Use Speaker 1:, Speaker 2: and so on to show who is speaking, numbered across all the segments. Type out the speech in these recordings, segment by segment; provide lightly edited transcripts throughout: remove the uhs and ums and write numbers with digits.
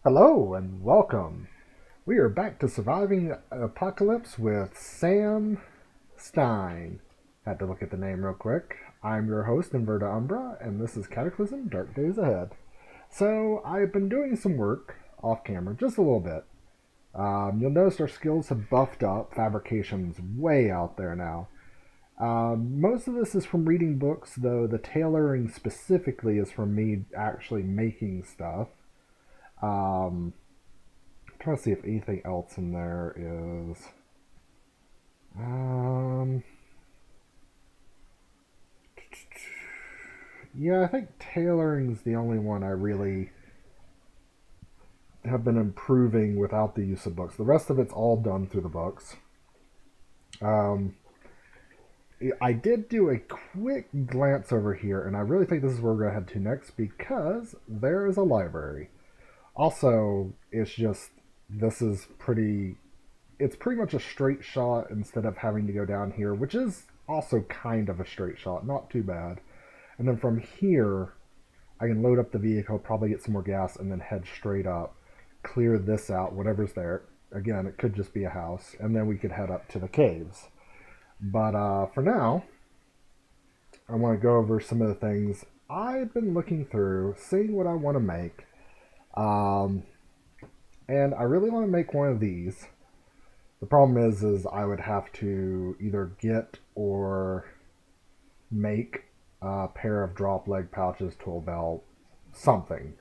Speaker 1: Hello and welcome. We are back to surviving apocalypse with Sam Stein. Had to look at the name real quick. I'm your host, Inverta Umbra, and this is Cataclysm Dark Days Ahead. So, I've been doing some work off camera, just a little bit. You'll notice our skills have buffed up. Fabrication's way out there now. Most of this is from reading books, though the tailoring specifically is from me actually making stuff. Um, Trying to see if anything else in there is. Um, yeah, I think tailoring's the only one I really have been improving without the use of books. The rest of it's all done through the books. Um, I did do a quick glance over here, and I really think this is where we're going to head to next because there is a library. Also, it's just this is pretty it's pretty much a straight shot instead of having to go down here, which is also kind of a straight shot, not too bad. And then from here, I can load up the vehicle, probably get some more gas, and then head straight up, clear this out, whatever's there. Again, it could just be a house, and then we could head up to the caves. But for now, I want to go over some of the things I've been looking through, seeing what I want to make. Um, and I really want to make one of these. The problem is I would have to either get or make a pair of drop leg pouches, tool belt, something.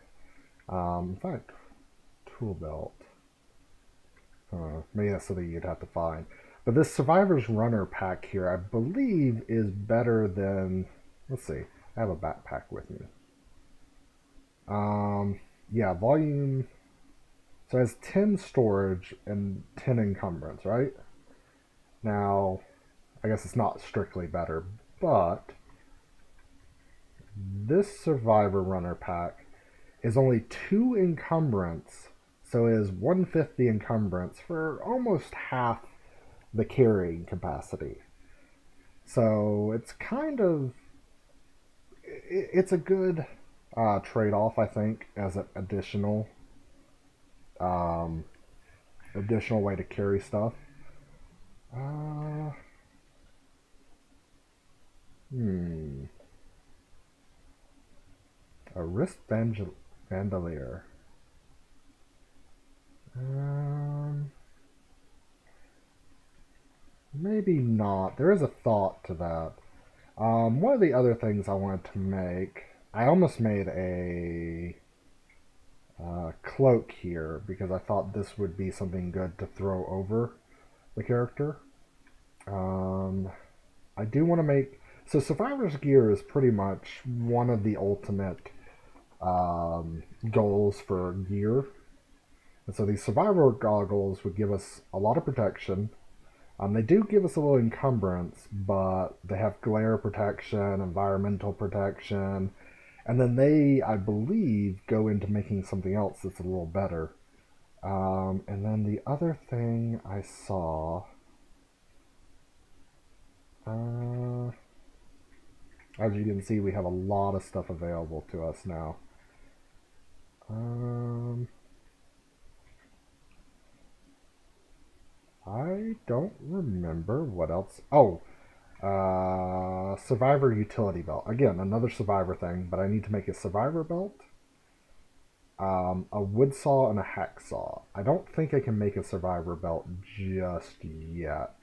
Speaker 1: In fact, tool belt. Maybe that's something you'd have to find. But this Survivor's Runner pack here, I believe, is better than. Let's see. I have a backpack with me. Yeah, volume. So it has 10 storage and 10 encumbrance, right? Now, I guess it's not strictly better, but this Survivor Runner pack is only 2 encumbrance, so it is 1/5 the encumbrance for almost half the carrying capacity. So it's kind of it's a good trade off, I think, as an um, additional way to carry stuff. Uh, hmm, a bandolier. Um, Maybe not. There is a thought to that. One of the other things I wanted to make, I almost made a cloak here because I thought this would be something good to throw over the character. Um, I do want to make so Survivor's gear is pretty much one of the ultimate goals for gear, and so these Survivor goggles would give us a lot of protection. They do give us a little encumbrance, but they have glare protection, environmental protection, and then they, I believe, go into making something else that's a little better. And then the other thing I saw, uh, as you can see, we have a lot of stuff available to us now. Um, I don't remember what else. Oh, Survivor utility belt. Again, another Survivor thing, but I need to make a Survivor belt, a wood saw, and a hacksaw. I don't think I can make a Survivor belt just yet.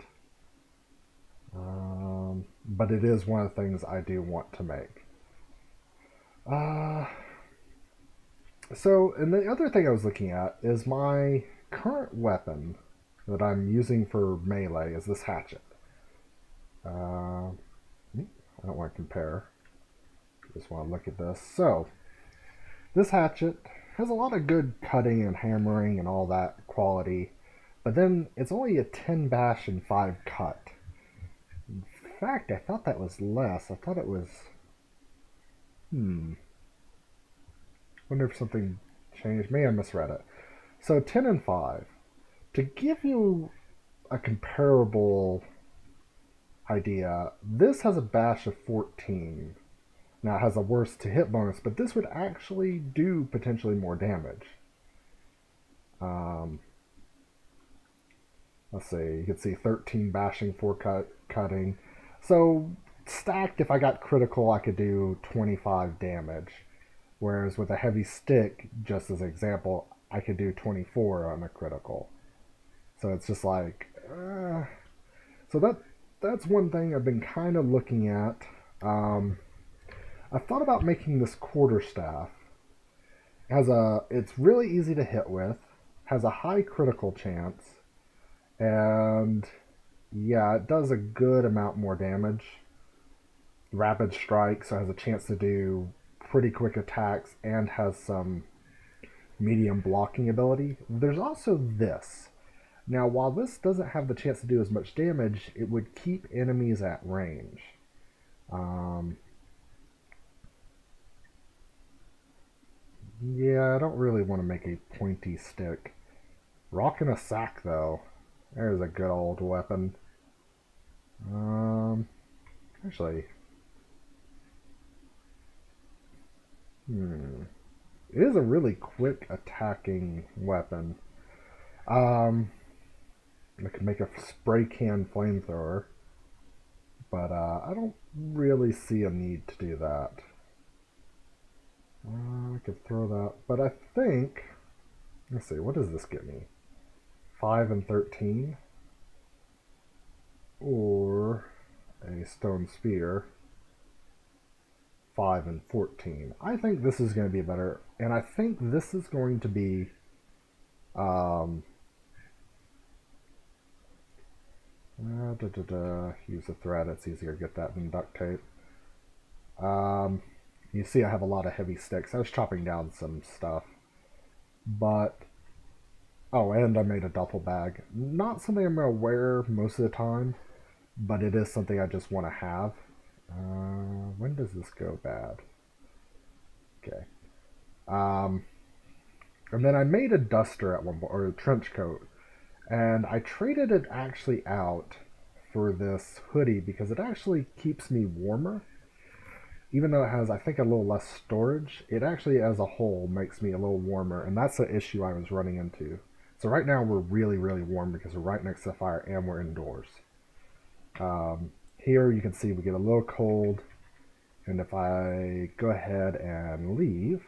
Speaker 1: But it is one of the things I do want to make. Uh, and the other thing I was looking at is my current weapon that I'm using for melee is this hatchet. Uh, I don't want to compare. I just want to look at this. So, this hatchet has a lot of good cutting and hammering and all that quality, but then it's only a 10 bash and 5 cut. In fact, I thought that was less. I thought it was. Wonder if something changed. Maybe I misread it. So 10 and 5. To give you a comparable idea, this has a bash of 14. Now it has a worse to hit bonus, but this would actually do potentially more damage. Um, let's see, you can see 13 bashing, 4 cutting. So stacked, if I got critical, I could do 25 damage. Whereas with a heavy stick, just as an example, I could do 24 on a critical. So it's just like, so that's one thing I've been kind of looking at. Um, I thought about making this quarterstaff. It's really easy to hit with, has a high critical chance, and yeah, it does a good amount more damage. Rapid strike, so it has a chance to do pretty quick attacks and has some medium blocking ability. There's also this. Now, while this doesn't have the chance to do as much damage, it would keep enemies at range. Um, yeah, I don't really want to make a pointy stick. Rocking a sack, though. There's a good old weapon. Um, actually, it is a really quick attacking weapon. Um, I could make a spray can flamethrower, but I don't really see a need to do that. I could throw that, but I think, let's see, what does this get me? 5 and 13, or a stone spear, 5 and 14. I think this is going to be better, and I think this is going to be um, use a thread. It's easier to get that than duct tape. You see I have a lot of heavy sticks. I was chopping down some stuff, but oh, and I made a duffel bag. Not something I'm going to wear most of the time, but it is something I just want to have. When does this go bad? Okay. Um, and then I made a duster at one point, or a trench coat, and I traded it actually out for this hoodie because it actually keeps me warmer. Even though it has, I think, a little less storage, it actually, as a whole, makes me a little warmer, and that's the issue I was running into. So right now we're really, really warm because we're right next to the fire and we're indoors. Here you can see we get a little cold, and if I go ahead and leave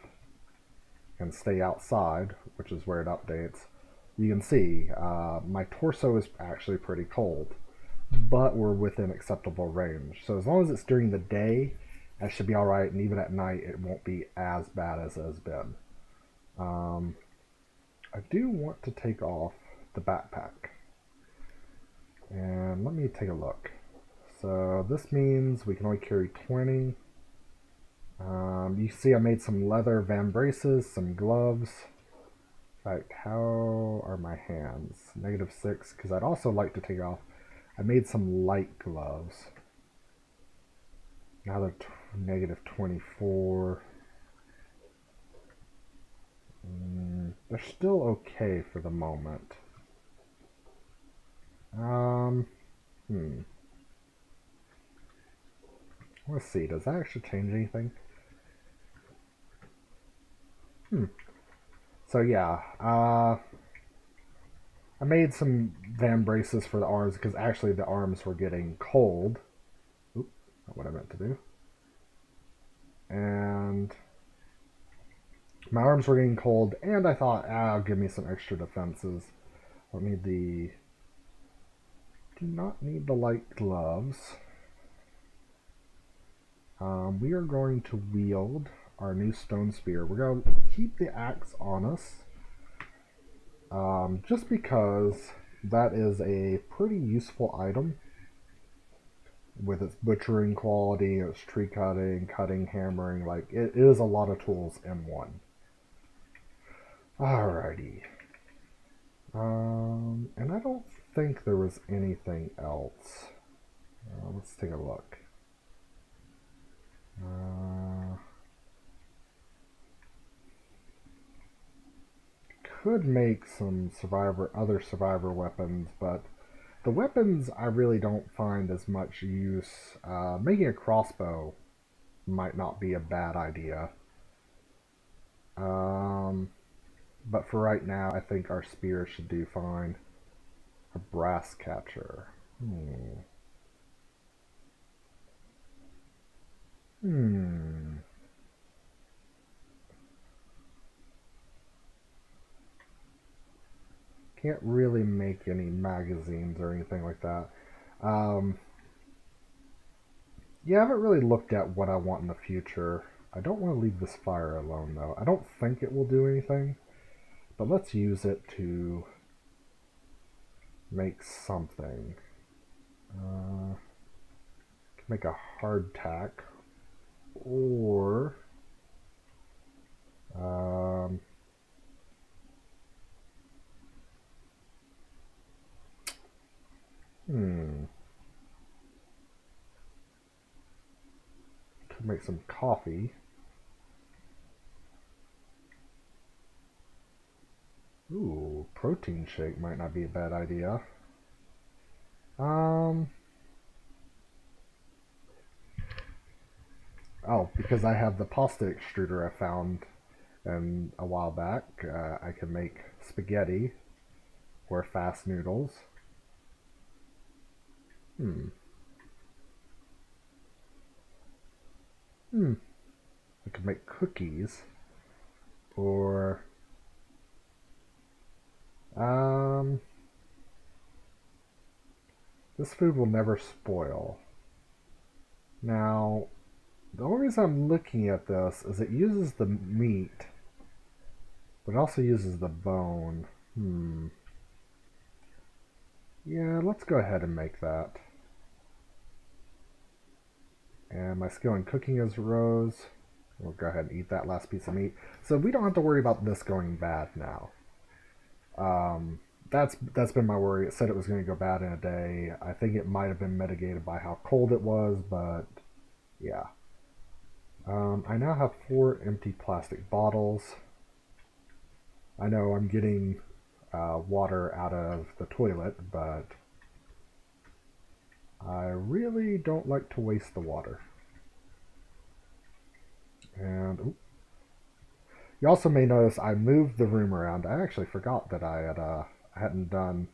Speaker 1: and stay outside, which is where it updates, you can see my torso is actually pretty cold, but we're within acceptable range. So as long as it's during the day, that should be all right, and even at night, it won't be as bad as it has been. I do want to take off the backpack, and let me take a look. So this means we can only carry 20. You see I made some leather vambraces, some gloves. In fact, how are my hands? -6, because I'd also like to take off. I made some light gloves. Now they're -24. They're still okay for the moment. Let's see, does that actually change anything? So yeah, I made some vambraces for the arms because actually the arms were getting cold. Oop, not what I meant to do. And my arms were getting cold, and I thought, give me some extra defenses. Don't need the... Do not need the light gloves. We are going to wield our new stone spear. We're going to keep the axe on us. Just because that is a pretty useful item with its butchering quality, its tree cutting, cutting, hammering. Like, it is a lot of tools in one. Alrighty. And I don't think there was anything else. Let's take a look. Could make some other survivor weapons, but the weapons I really don't find as much use. Making a crossbow might not be a bad idea. But for right now, I think our spear should do fine. A brass catcher. Hmm. Hmm. Can't really make any magazines or anything like that. Um, yeah, I haven't really looked at what I want in the future. I don't want to leave this fire alone, though. I don't think it will do anything, but let's use it to make something. Uh, make a hardtack, or um, hmm, could make some coffee. Ooh, protein shake might not be a bad idea. Um, oh, because I have the pasta extruder I found a while back, I can make spaghetti or fast noodles. Hmm. Hmm. I could make cookies or um. This food will never spoil. Now, the only reason I'm looking at this is it uses the meat, but it also uses the bone. Hmm. Yeah, let's go ahead and make that. And my skill in cooking is rose. We'll go ahead and eat that last piece of meat. So we don't have to worry about this going bad now. Um, that's been my worry. It said it was going to go bad in a day. I think it might have been mitigated by how cold it was, but yeah. I now have 4 empty plastic bottles. I know I'm getting water out of the toilet, but I really don't like to waste the water. And ooh, you also may notice I moved the room around. I actually forgot that I hadn't done,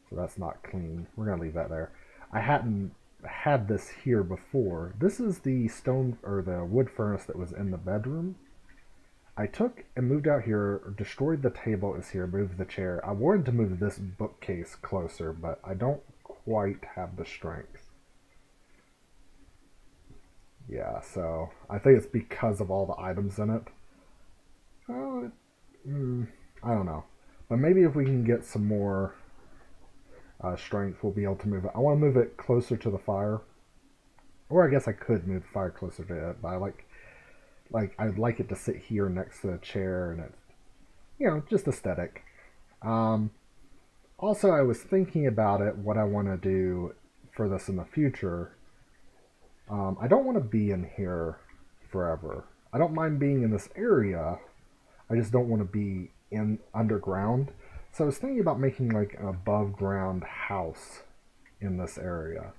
Speaker 1: so that's not clean. We're gonna leave that there. I hadn't had this here before. This is the stone or the wood furnace that was in the bedroom. I took and moved out here, destroyed the table is here, moved the chair. I wanted to move this bookcase closer, but I don't quite have the strength. Yeah, so I think it's because of all the items in it. Oh, I don't know. But maybe if we can get some more strength, we'll be able to move it. I want to move it closer to the fire. Or I guess I could move the fire closer to it, but I'd like it to sit here next to the chair, and it's just aesthetic. Um, Also, I was thinking about it, what I want to do for this in the future. I don't want to be in here forever. I don't mind being in this area. I just don't want to be in underground. So I was thinking about making like an above ground house in this area.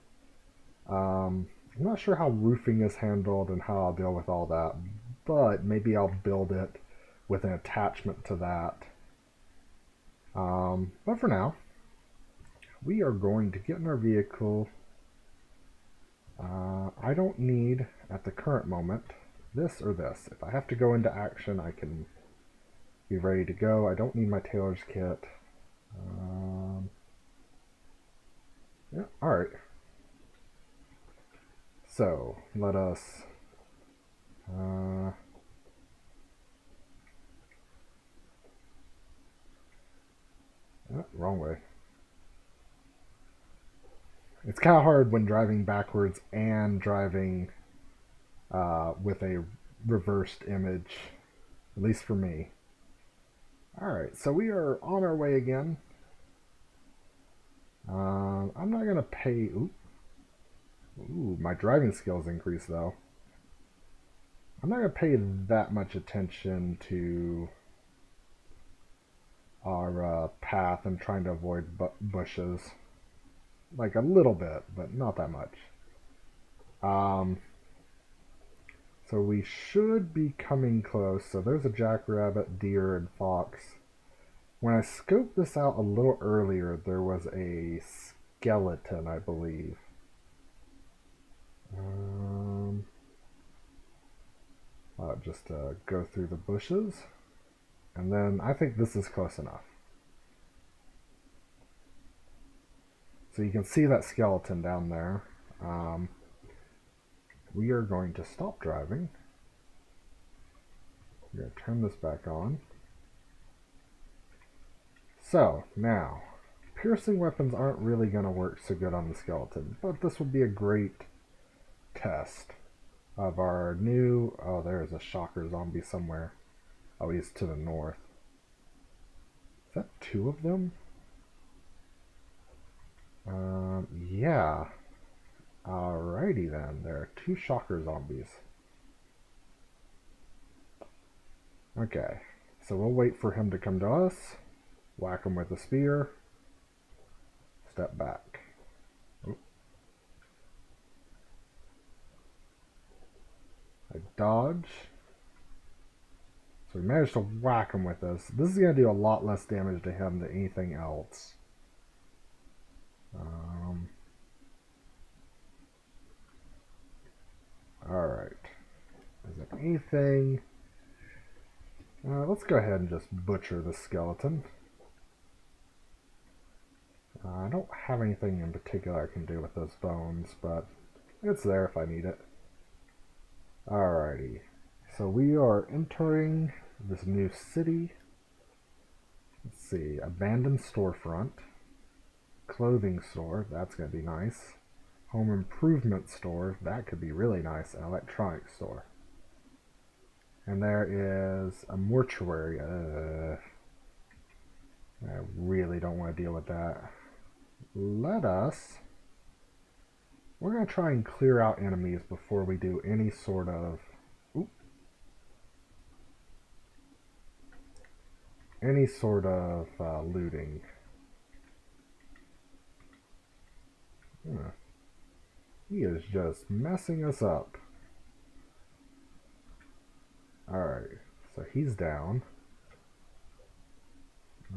Speaker 1: I'm not sure how roofing is handled and how I'll deal with all that, but maybe I'll build it with an attachment to that. But for now, we are going to get in our vehicle. I don't need, at the current moment, this or this. If I have to go into action, I can be ready to go. I don't need my tailor's kit. Yeah, alright. So, let us... Uh, wrong way. It's kind of hard when driving backwards and driving with a reversed image, at least for me. Alright, so we are on our way again. I'm not going to pay... Ooh, my driving skills increased though. I'm not going to pay that much attention to our path and trying to avoid bushes. Like a little bit, but not that much. Um, So we should be coming close. So there's a jackrabbit, deer, and fox. When I scoped this out a little earlier, there was a skeleton, I believe. Just go through the bushes. And then I think this is close enough. So you can see that skeleton down there. We are going to stop driving. We're going to turn this back on. So, now, piercing weapons aren't really going to work so good on the skeleton, but this would be a great test of our new... Oh, there's a shocker zombie somewhere. Oh, he's to the north. Is that two of them? Yeah. Alrighty then, there are two shocker zombies. Okay, so we'll wait for him to come to us. Whack him with a spear. Step back. Oop. I dodge. So we managed to whack him with this. This is going to do a lot less damage to him than anything else. Alright. Is there anything... let's go ahead and just butcher the skeleton. I don't have anything in particular I can do with those bones, but it's there if I need it. Alrighty. So we are entering this new city. Let's see. Abandoned storefront. Clothing store. That's going to be nice. Home improvement store. That could be really nice. An electronics store. And there is a mortuary. I really don't want to deal with that. We're going to try and clear out enemies before we do any sort of... looting. He is just messing us up. Alright, so he's down.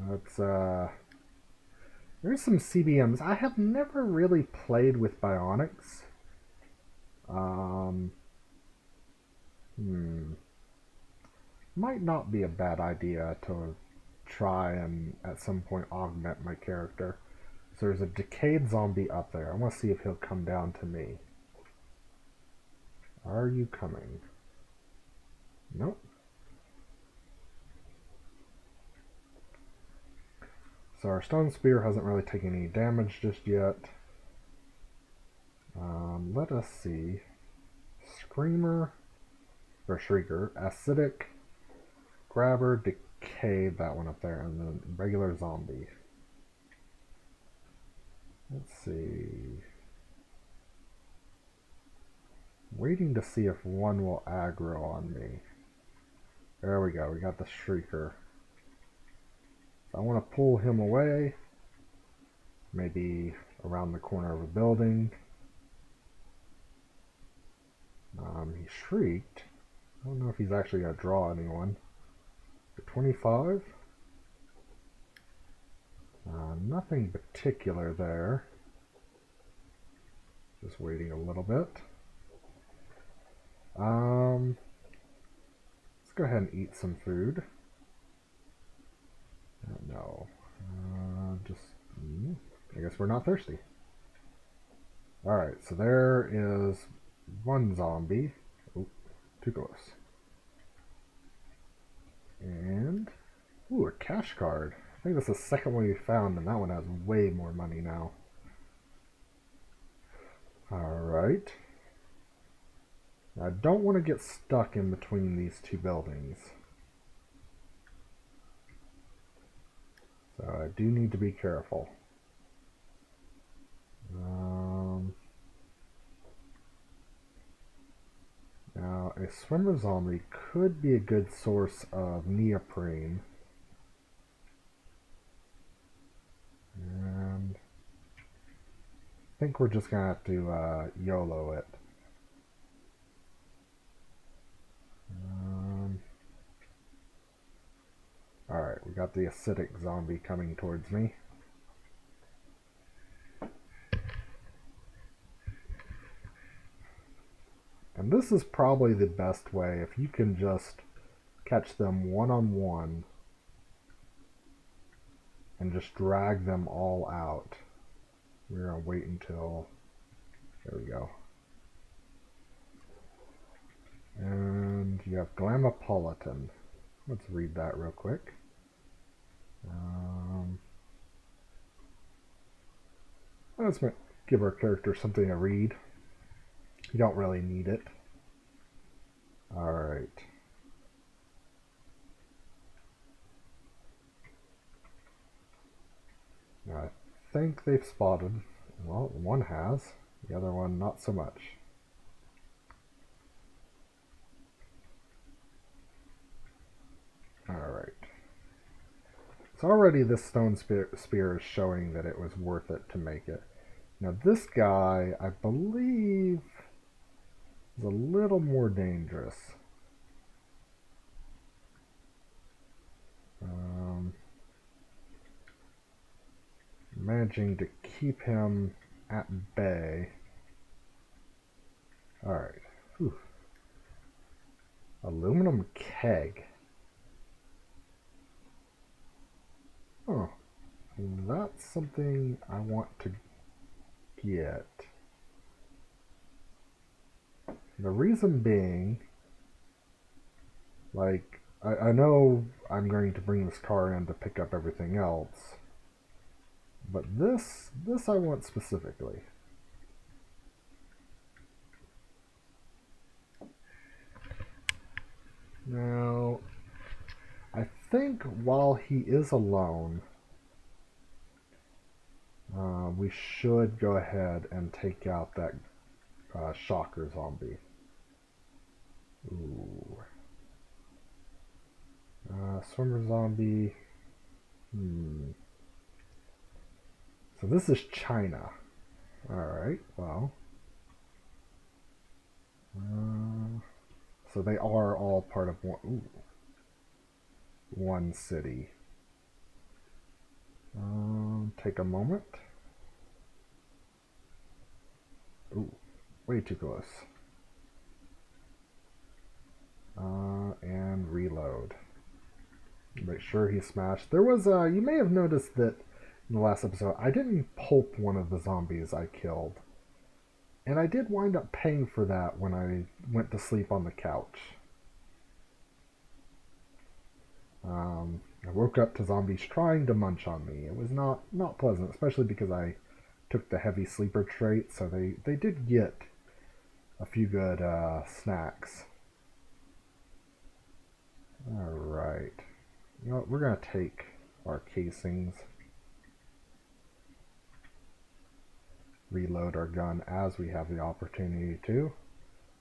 Speaker 1: Let's, there's some CBMs. I have never really played with bionics. Might not be a bad idea to try and at some point augment my character. So there's a decayed zombie up there. I want to see if he'll come down to me. Are you coming? Nope. So our stone spear hasn't really taken any damage just yet. Let us see. Screamer, or Shrieker, Acidic, Grabber, Decay, that one up there, and then regular zombie. Let's see. Waiting to see if one will aggro on me. There we go, we got the Shrieker. So I want to pull him away. Maybe around the corner of a building. He shrieked. I don't know if he's actually going to draw anyone. 25. Nothing particular there. Just waiting a little bit. Let's go ahead and eat some food. No. I guess we're not thirsty. Alright, so there is one zombie. Oh, too close. And, ooh, a cash card. I think that's the second one we found, and that one has way more money now. Alright. I don't want to get stuck in between these two buildings. So I do need to be careful. Now, a swimmer zombie could be a good source of neoprene. And I think we're just going to have to YOLO it. got the acidic zombie coming towards me. And this is probably the best way, if you can just catch them one-on-one and just drag them all out. We're going to wait until... There we go. And you have Glamapolitan. Let's read that real quick. Let's give our character something to read. You don't really need it. Alright. I think they've spotted. Well, one has. The other one not so much. Alright. So already this stone spear is showing that it was worth it to make it. Now this guy, I believe, is a little more dangerous. Managing to keep him at bay. Alright. Aluminum keg. Oh, that's something I want to get. The reason being, like, I know I'm going to bring this car in to pick up everything else, but this I want specifically. Now, I think while he is alone, we should go ahead and take out that shocker zombie. Ooh. Swimmer zombie. So this is China. Alright, well. So they are all part of one city. Take a moment. Ooh, way too close. And reload. Make sure he's smashed. There was you may have noticed that in the last episode I didn't pulp one of the zombies I killed. And I did wind up paying for that when I went to sleep on the couch. I woke up to zombies trying to munch on me. It was not pleasant, especially because I took the heavy sleeper trait, so they did get a few good snacks. Alright. You know what, we're going to take our casings. Reload our gun as we have the opportunity to.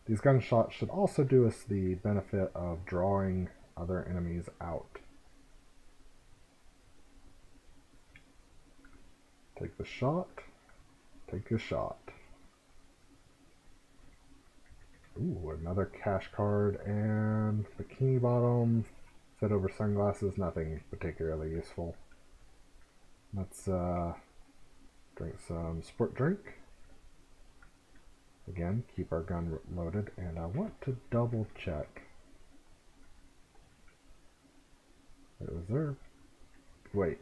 Speaker 1: These gunshots should also do us the benefit of drawing other enemies out. Take the shot. Take the shot. Ooh, another cash card and bikini bottom. Fit over sunglasses, nothing particularly useful. Let's drink some sport drink. Again, keep our gun loaded, and I want to double check. Was there? Wait.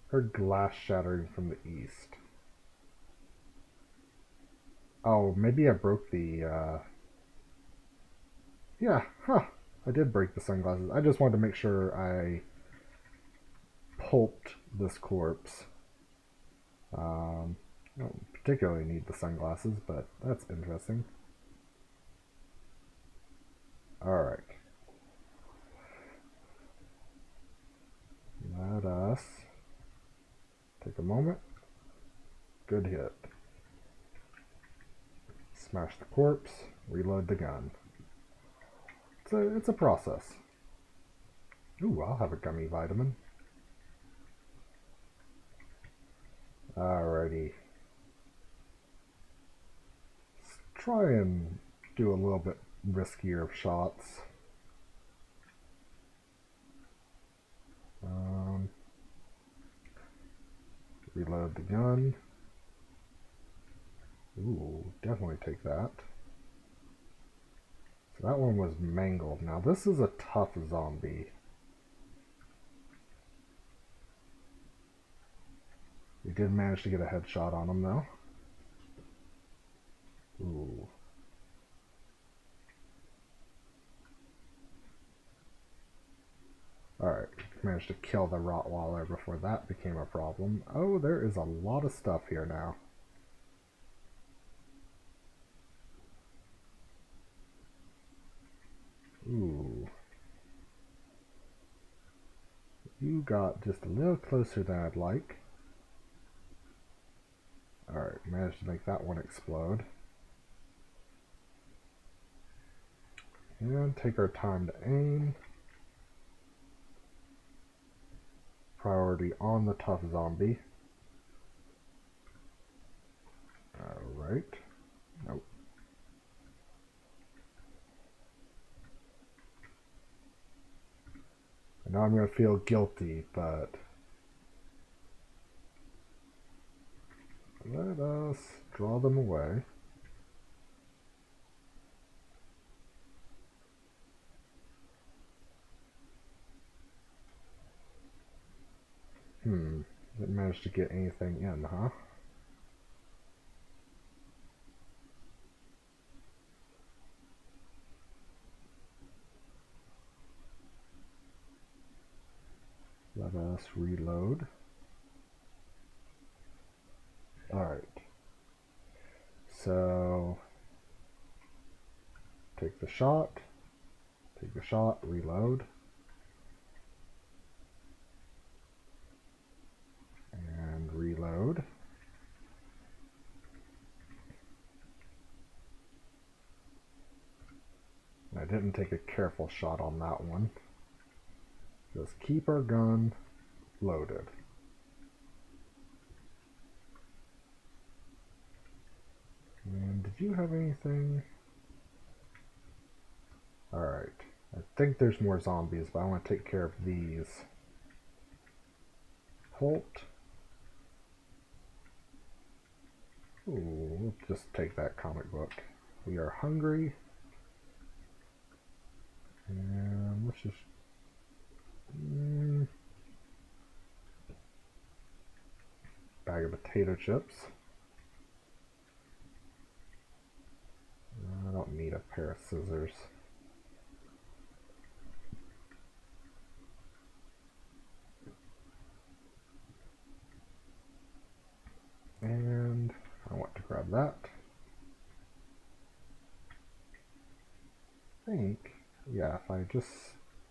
Speaker 1: Heard glass shattering from the east. Oh, maybe I broke the, Yeah, I did break the sunglasses. I just wanted to make sure I pulped this corpse. I don't particularly need the sunglasses, but that's interesting. Alright. Let us take a moment. Good hit. Smash the corpse, reload the gun. It's a process. Ooh, I'll have a gummy vitamin. Alrighty. Let's try and do a little bit riskier shots. Reload the gun. Ooh, definitely take that. So that one was mangled. Now this is a tough zombie. We did manage to get a headshot on him though. Ooh. Alright, managed to kill the Rottweiler before that became a problem. Oh, there is a lot of stuff here now. Ooh. You got just a little closer than I'd like. Alright, managed to make that one explode. And take our time to aim. Priority on the tough zombie. Alright. Nope. I know I'm going to feel guilty, but let us draw them away. Didn't manage to get anything in, huh? Let us reload. Alright. So, take the shot, reload. And reload. I didn't take a careful shot on that one. Just keep our gun loaded. And did you have anything? Alright. I think there's more zombies, but I want to take care of these. Holt. Ooh, we'll just take that comic book. We are hungry. And let's just... bag of potato chips. I don't need a pair of scissors. And I want to grab that. I think, yeah, if I just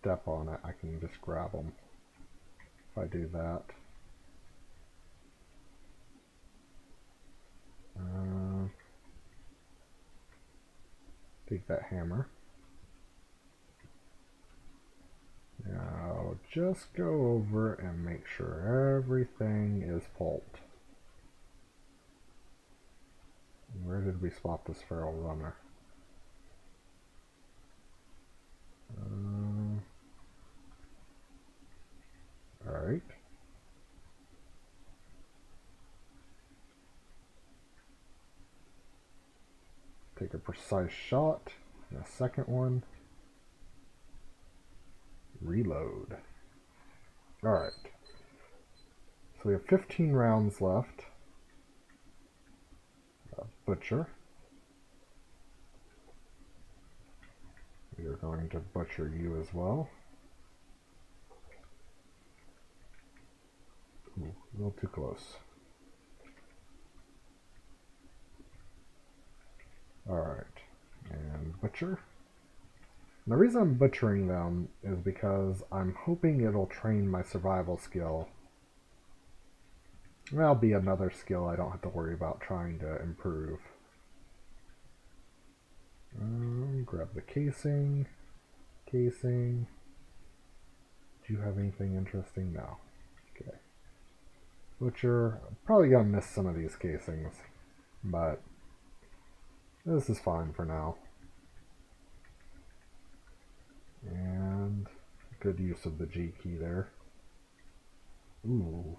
Speaker 1: step on it, I can just grab them. If I do that. Take that hammer. Now just go over and make sure everything is pulped. Where did we spot this feral runner? Alright. Take a precise shot. And a second one. Reload. Alright. So we have 15 rounds left. Butcher. We are going to butcher you as well. Ooh, a little too close. Alright. And butcher. And the reason I'm butchering them is because I'm hoping it'll train my survival skill. That'll be another skill I don't have to worry about trying to improve. Grab the casing. Casing. Do you have anything interesting? No. Okay. Butcher. I'm probably gonna miss some of these casings, but this is fine for now. And good use of the G key there. Ooh.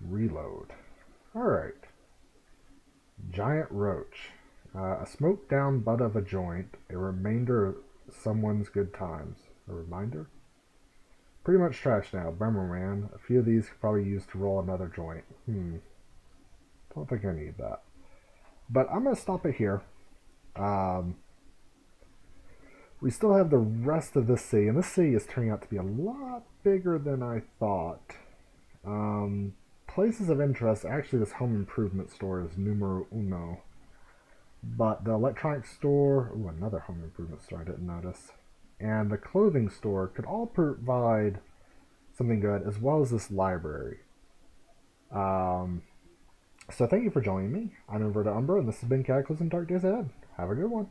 Speaker 1: Reload. Alright. Giant roach. A smoked down butt of a joint. A remainder of someone's good times. A reminder? Pretty much trash now. Bummer, man. A few of these could probably use to roll another joint. Don't think I need that. But I'm going to stop it here. We still have the rest of this city, and this city is turning out to be a lot bigger than I thought. Places of interest, actually this home improvement store is numero uno. But the electronics store, ooh, another home improvement store I didn't notice, and the clothing store could all provide something good, as well as this library. So thank you for joining me. I'm Inverted Umbra, and this has been Cataclysm Dark Days Ahead. Have a good one.